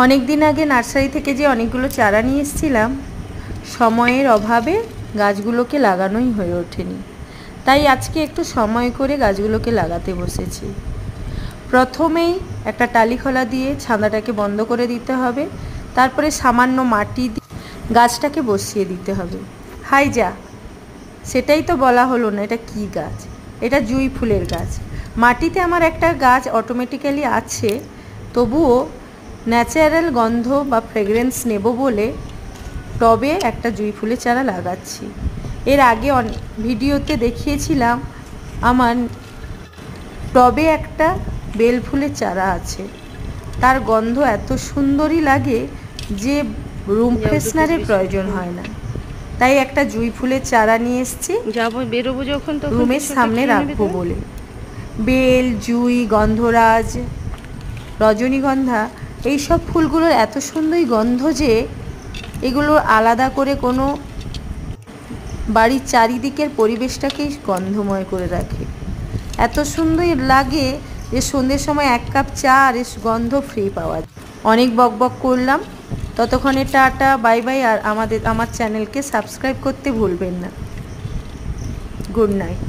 অনেক দিন আগে নার্সারি থেকে যে অনেকগুলো চারা নিয়ে এসেছিলাম, সময়ের অভাবে গাছগুলোকে লাগানোই হয়ে ওঠেনি। তাই আজকে একটু সময় করে গাছগুলোকে লাগাতে বসেছি। প্রথমেই একটা টালি খোলা দিয়ে ছাঁদাটাকে বন্ধ করে দিতে হবে, তারপরে সামান্য মাটি দিয়ে গাছটাকে বসিয়ে দিতে হবে। হাই যা, সেটাই তো বলা হলো না, এটা কি গাছ? এটা জুঁই ফুলের গাছ। মাটিতে আমার একটা গাছ অটোমেটিক্যালি আছে, তবুও ন্যাচারাল গন্ধ বা ফ্রেগরেন্স নেব বলে টবে একটা জুঁই ফুলের চারা লাগাচ্ছি। এর আগে ভিডিওতে দেখিয়েছিলাম আমার টবে একটা বেল ফুলের চারা আছে, তার গন্ধ এত সুন্দরই লাগে যে রুম ফ্রেশনারের প্রয়োজন হয় না। তাই একটা জুঁই ফুলের চারা নিয়ে এসেছি, যাবো বেরোবো যখন তখন রুমের সামনে রাখবো বলে। বেল, জুঁই, গন্ধরাজ, রজনীগন্ধা এইসব ফুলগুলোর এত সুন্দর গন্ধ যে এগুলো আলাদা করে কোনো বাড়ির চারিদিকের পরিবেশটাকেই গন্ধময় করে রাখে। এত সুন্দর লাগে যে সন্ধ্যের সময় এক কাপ চা আর গন্ধ ফ্রি পাওয়া যায়। অনেক বকবক করলাম, ততক্ষণে টাটা বাই বাই। আর আমার চ্যানেলকে সাবস্ক্রাইব করতে ভুলবেন না। Good night.